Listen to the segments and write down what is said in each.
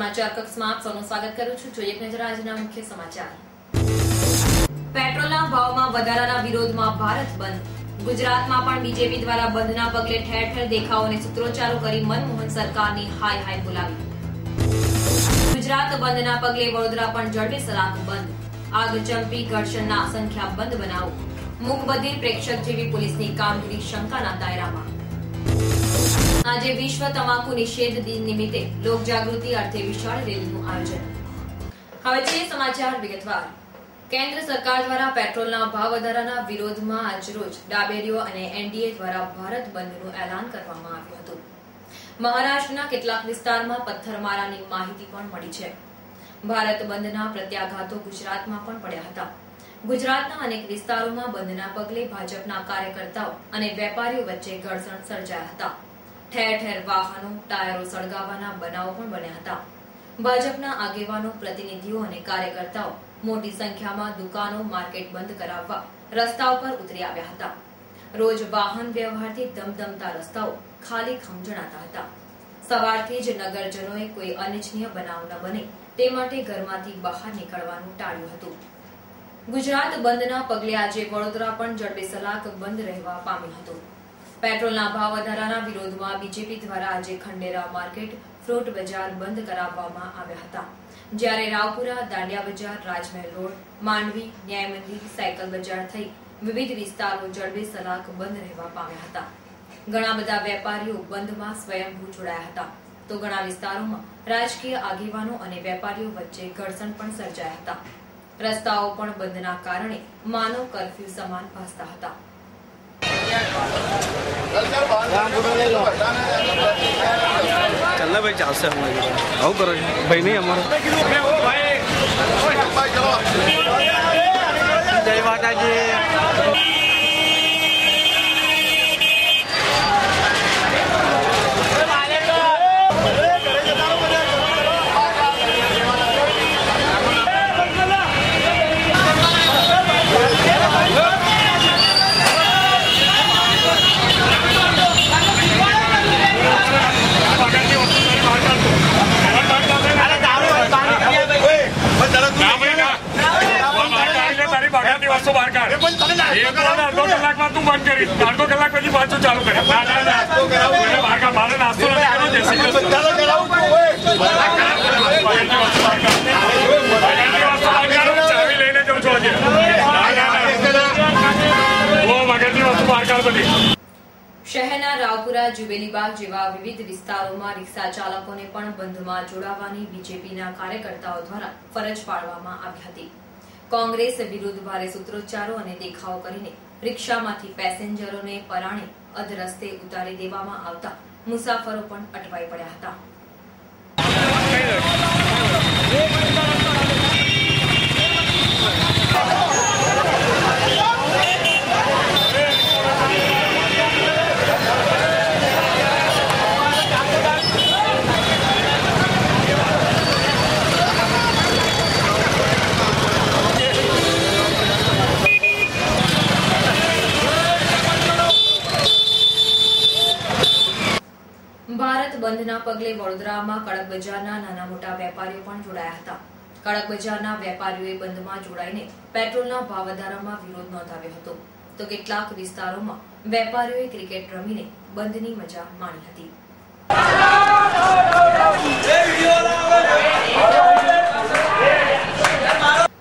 સમાચાર કક્ષમાં આપ સૌનું સ્વાગત કરું છું। જોઈએ એક નજર આજના મુખ્ય સમાચાર। પેટ્રોલના ભાવમાં વધારાના વિરોધમાં ભારત બંધ। ગુજરાતમાં પણ બીજેપી દ્વારા બંધના પગલે ઠેર ઠેર દેખાવો અને સૂત્રોચ્ચારો કરી મનમોહન સરકારની હાય હાય બોલાવી। ગુજરાત બંધના પગલે વડોદરા પણ જડબે સલાક બંધ। આગચંપી ઘર્ષણના અસંખ્ય બંધ બનાવો। મૂકબધિર પ્રેક્ષક જેવી પોલીસની કામગીરી શંકાના દાયરામાં। આજે વિશ્વ તમાકુ નિષેધ દિન નિમિત્તે લોકજાગૃતિ અર્થે વિશાળ રેલીનું આયોજન। હવે છે સમાચાર વિગતવાર। કેન્દ્ર સરકાર દ્વારા પેટ્રોલના ભાવ વધારાના વિરોધમાં આજરોજ ડાબેરીઓ અને એનડીએ દ્વારા ભારત બંધનું એલાન કરવામાં આવ્યું હતું। મહારાષ્ટ્રના કેટલાક વિસ્તારમાં પથ્થરમારાની માહિતી પણ મળી છે। ભારત બંધના પ્રત્યાઘાતો ગુજરાતમાં પણ પડ્યા હતા। ગુજરાતના અનેક વિસ્તારોમાં બંધના પગલે ભાજપના કાર્યકર્તાઓ અને વેપારીઓ વચ્ચે ઘર્ષણ સર્જાયા હતા। ઠેર ઠેર વાહનો ટાયરો સળગાવવાના બનાવો પણ બન્યા હતા। ભાજપના આગેવાનો પ્રતિનિધિઓ અને કાર્યકર્તાઓ મોટી સંખ્યામાં દુકાનો માર્કેટ બંધ કરાવવા રસ્તાઓ પર ઉતરી આવ્યા હતા। રોજ વાહન વ્યવહારથી ધમધમતા રસ્તાઓ ખાલીખમ જણાતા હતા। સવારથી જ નગરજનોએ કોઈ અનિચ્છનીય બનાવ ન બને તે માટે ઘરમાંથી બહાર નીકળવાનું ટાળ્યું હતું। ગુજરાત બંધના પગલે આજે વડોદરા પણ જડબેસલાક બંધ રહેવા પામ્યું હતું। પેટ્રોલના ભાવ વધારાના વિરોધમાં બીજેપી દ્વારા આજે ખંડેરા માર્કેટ ફ્રૂટ બજાર બંધ કરાવવામાં આવ્યા હતા। જ્યારે રાવપુરા દાંડિયા બજાર રાજમહેલ રોડ માંડવી ન્યાય મંદિર સાયકલ બજાર થઈ વિવિધ વિસ્તારો જડબેસલાક બંધ રહેવા પામ્યા હતા। ઘણા બધા વેપારીઓ બંધમાં સ્વયંભૂ જોડાયા હતા તો ઘણા વિસ્તારોમાં રાજકીય આગેવાનો અને વેપારીઓ વચ્ચે ઘર્ષણ પણ સર્જાયા હતા। રસ્તાઓ પણ બંધના કારણે માનવ કર્ફ્યુ સમાન ભાસતા હતા। चलना भाई चाल से आओ करो भाई नहीं हमारा जय माता जी। अर्धो कलाक पहली पाँचों चालू करे नास्तो लेने जाऊँ શહેરના રાવપુરા જુબેલીબાગ જેવા વિવિધ વિસ્તારોમાં રિક્ષા ચાલકોને પણ બંધમાં જોડાવાની બીજેપીના કાર્યકર્તાઓ દ્વારા ફરજ પાડવામાં આવી હતી। કોંગ્રેસ વિરુદ્ધ ભારે સૂત્રોચ્ચારો અને દેખાવો કરીને રિક્ષામાંથી પેસેન્જરોને પરાણે અધરસ્તે ઉતારી દેવામાં આવતા મુસાફરો પણ અટવાઈ પડ્યા હતા। ભારત બંધના પગલે વડોદરામાં કડક બજારના નાના મોટા વેપારીઓ પણ જોડાયા હતા। કડક બજારના વેપારીઓએ બંધમાં જોડાઈને પેટ્રોલના ભાવ વધારામાં વિરોધ નોંધાવ્યો હતો તો કેટલાક વિસ્તારોમાં વેપારીઓએ ક્રિકેટ રમીને બંધની મજા માણી હતી।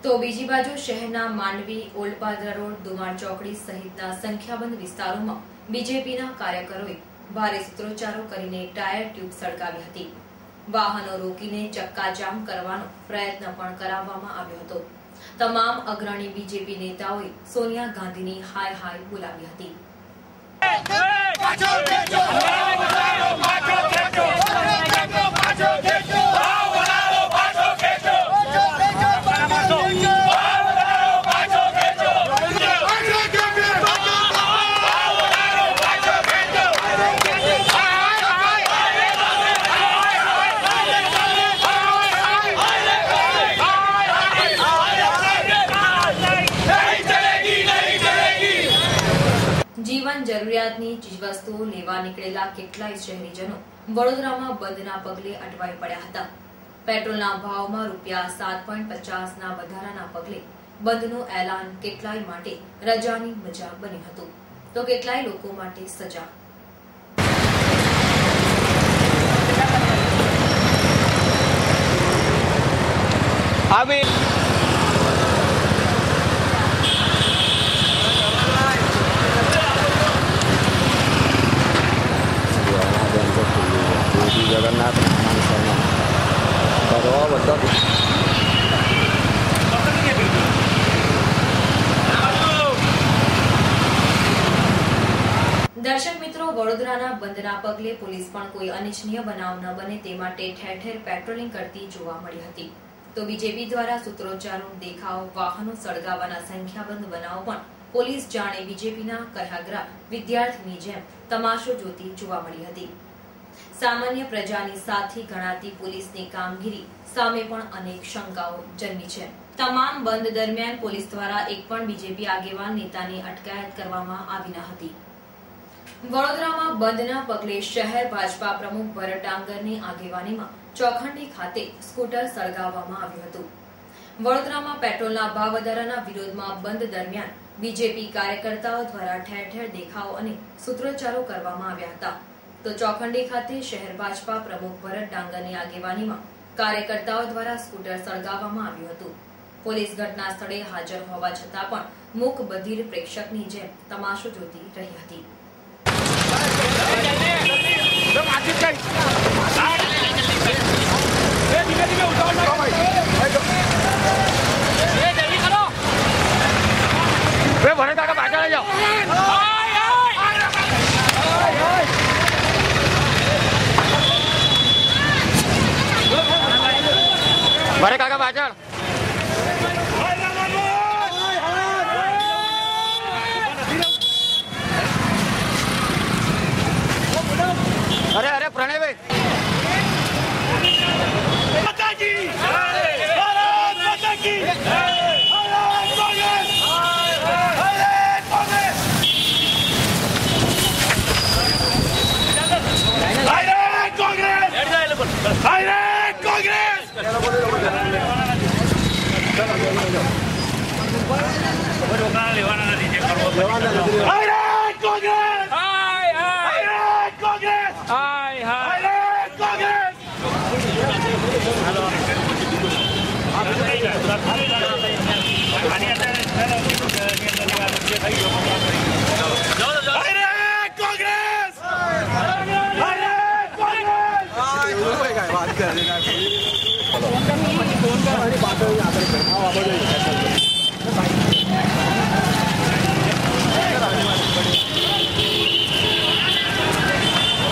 તો બીજી બાજુ શહેરના માંડવી ઓલપાદરા રોડ દુમાર ચોકડી સહિતના સંખ્યાબંધ વિસ્તારોમાં બીજેપીના કાર્યકરોએ ભારે સૂત્રોચ્ચારો કરીને ટાયર ટ્યુબ સળગાવી હતી। વાહનો રોકીને ચક્કાજામ કરવાનો પ્રયત્ન પણ કરાવવામાં આવ્યો હતો। તમામ અગ્રણી બીજેપી નેતાઓએ સોનિયા ગાંધીની હાય હાય બોલાવી હતી। જીવન જરૂરિયાતની ચીજવસ્તુઓ લેવા નીકળેલા કેટલાય શહેરીજનો વડોદરામાં બંધના પગલે અટવાઈ પડ્યા હતા। પેટ્રોલના ભાવમાં ₹7.50ના વધારાના પગલે બંધનું એલાન કેટલાય માટે રજાની મજા બન્યું હતું, તો કેટલાય લોકો માટે સજા. જગન્નાથ દર્શક મિત્રો, વડોદરાના બંધના પગલે પોલીસ પણ કોઈ અનિચ્છનીય બનાવ ન બને તે માટે ઠેર ઠેર પેટ્રોલિંગ કરતી જોવા મળી હતી. તો બીજેપી દ્વારા સૂત્રોચ્ચારો, દેખાવ, વાહનો સળગાવવાના સંખ્યાબંધ બનાવો પણ પોલીસ જાણે બીજેપીના કરાગ્રા વિદ્યાર્થીની જેમ તમાશો જોતી જોવા મળી હતી. સામાન્ય પ્રજાની સાથી ગણાતી પોલીસની કામગીરી સામે પણ અનેક શંકાઓ જન્મી છે. તમામ બંધ દરમિયાન પોલીસ દ્વારા એક પણ બીજેપી આગેવાન નેતાની અટકાયત કરવામાં આવી ન હતી. વડોદરામાં બંધના પગલે શહેર ભાજપા પ્રમુખ ભરત ડાંગરની આગેવાનીમાં ચોખંડી ખાતે સ્કૂટર સળગાવવામાં આવ્યું હતું. વડોદરામાં પેટ્રોલના ભાવ વધારાના વિરોધમાં બંધ દરમિયાન બીજેપી કાર્યકર્તાઓ દ્વારા ઠેર ઠેર દેખાવો અને સૂત્રોચ્ચારો કરવામાં આવ્યા હતા. તો ચોખંડી ખાતે શહેર ભાજપા પ્રમુખ ભરત ડાંગરની આગેવાનીમાં કાર્યકર્તાઓ દ્વારા સ્કૂટર સળગાવવામાં આવ્યું હતું. પોલીસ ઘટના સ્થળે હાજર હોવા છતાં પણ મૂક બધિર પ્રેક્ષકની જેમ તમાશો જોતી રહી હતી. ભરે કાકા પાછળ જાઓ. ભરે કાકા પાછળ. અરે અરે પ્રણયભાઈ.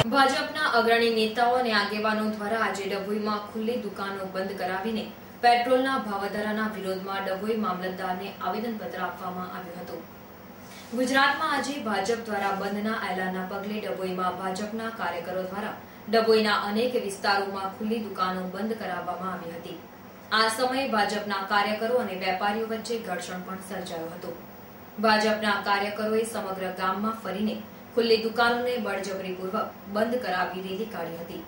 ભાજપના અગ્રણી નેતાઓ અને આગેવાનો દ્વારા આજે ડભોઈમાં ખુલ્લી દુકાનો બંધ કરાવીને પેટ્રોલના ભાવ વધારાના વિરોધમાં ડભોઈ મામલતદારને આવેદનપત્ર આપવામાં આવ્યું હતું. ગુજરાતમાં આજે ભાજપ દ્વારા બંધના એલાનના પગલે ડભોઈમાં ભાજપના કાર્યકરો દ્વારા ડભોઈના અનેક વિસ્તારોમાં ખુલ્લી દુકાનો બંધ કરાવવામાં આવી હતી. આ સમયે ભાજપના કાર્યકરો અને વેપારીઓ વચ્ચે ઘર્ષણ પણ સર્જાયો હતો. ભાજપના કાર્યકરોએ સમગ્ર ગામમાં ફરીને ખુલ્લી દુકાનોને બળજબરીપૂર્વક બંધ કરાવી રેલી કાઢી હતી.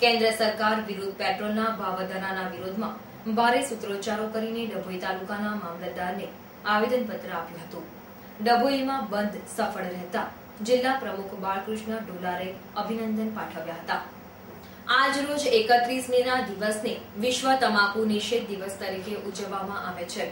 કેન્દ્ર સરકાર વિરુદ્ધ પેટ્રોલના ભાવ વધારાના વિરોધમાં ભારે સૂત્રોચ્ચારો કરીને ડભોઈ તાલુકાના મામલતદારને આવેદનપત્ર આપ્યું હતું. ડભોઈમાં બંધ સફળ રહેતા જિલ્લા પ્રમુખ બાળકૃષ્ણ ડોલારે અભિનંદન પાઠવ્યા હતા. આજ રોજ 31 મેના દિવસને વિશ્વ તમાકુ નિષેધ દિવસ તરીકે ઉજવવામાં આવે છે.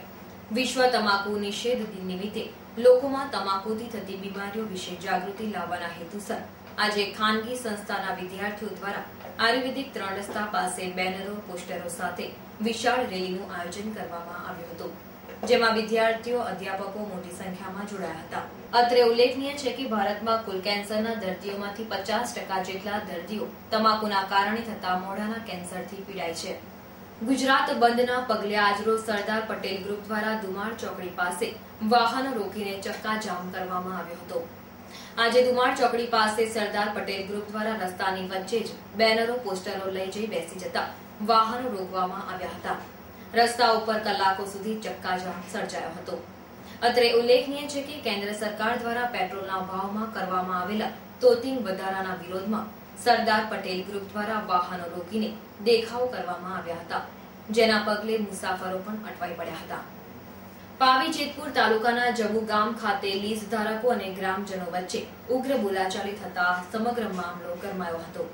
વિશ્વ તમાકુ નિષેધ દિન નિમિત્તે લોકોમાં તમાકુથી થતી બીમારીઓ વિશે જાગૃતિ લાવવાના હેતુસર આજે ખાનગી સંસ્થાના વિદ્યાર્થીઓ દ્વારા આયુર્વેદિક 3 રસ્તા પાસે બેનરો, પોસ્ટરો સાથે વિશાળ રેલીનું આયોજન કરવામાં આવ્યું હતું, જેમાં વિદ્યાર્થીઓ, અધ્યાપકો મોટી સંખ્યામાં જોડાયા હતા. અત્રે ઉલ્લેખનીય છે કે ભારતમાં કુલ કેન્સરના દર્દીઓમાંથી 50% જેટલા દર્દીઓ તમાકુના કારણે થતા મોઢાના કેન્સરથી પીડાય છે. ગુજરાત બંધના પગલે આજરોજ સરદાર પટેલ ગ્રુપ દ્વારા દુમાળ ચોકડી પાસે વાહનો રોકીને ચક્કાજામ કરવામાં આવ્યો હતો. આજે દુમાળ ચોકડી પાસે સરદાર પટેલ ગ્રુપ દ્વારા રસ્તાની વચ્ચે જ બેનરો, પોસ્ટરો લઈ જઈ બેસી જતા વાહનો રોકવામાં આવ્યા હતા. રસ્તા ઉપર કલાકો સુધી ચક્કાજામ સર્જાયો હતો. અત્રે ઉલ્લેખનીય છે કે કેન્દ્ર સરકાર દ્વારા પેટ્રોલના ભાવમાં કરવામાં આવેલા તોતિંગ વધારાના વિરોધમાં સરદાર પટેલ ગ્રુપ દ્વારા વાહનો રોકીને દેખાવો કરવામાં આવ્યા હતા, જેના પગલે મુસાફરો પણ અટવાઈ પડ્યા હતા. પાવી જેતપુર તાલુકાના જબુ ગામ ખાતે લીઝ ધારકો અને ગ્રામજનો વચ્ચે ઉગ્ર બોલાચાલી થતા સમગ્ર મામલો ગરમાયો હતો.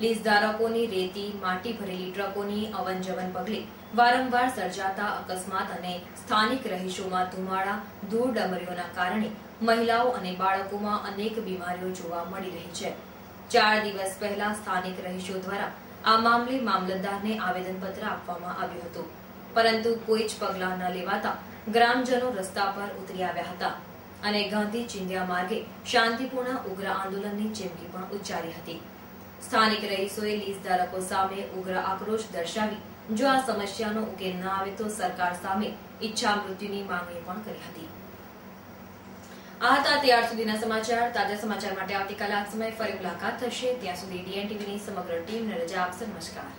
લીઝ ધારકોની રેતી, માટી ભરેલી ટ્રકોની અવનજવન પગલે વારંવાર સર્જાતા અકસ્માત અને સ્થાનિક રહીશોમાં ધુમાડા, ધૂળ ડમરીઓના કારણે મહિલાઓ અને બાળકોમાં અનેક બીમારીઓ જોવા મળી રહી છે. 4 દિવસ પહેલા સ્થાનિક રહીશો દ્વારા આ મામલે મામલતદારને આવેદનપત્ર આપવામાં આવ્યું હતું, પરંતુ કોઈ જ પગલાં ન લેવાતા ગ્રામજનો રસ્તા પર ઉતરી આવ્યા હતા અને ગાંધી ચિંધ્યા માર્ગે શાંતિપૂર્ણ ઉગ્ર આંદોલનની ચીમકી પણ ઉચ્ચારી હતી. સ્થાનિક રહીશોએ લીઝ ધારકો સામે ઉગ્ર આક્રોશ દર્શાવી જો આ સમસ્યાનો ઉકેલ ન આવે તો સરકાર સામે ઈચ્છા મૃત્યુની માંગણી પણ કરી હતી. આ હતા ત્યાર સુધીના સમાચાર. તાજા સમાચાર માટે આવતીકાલે આ સમયે ફરી મુલાકાત થશે. ત્યાં સુધી DN TVની સમગ્ર ટીમને રજા આપશે. નમસ્કાર.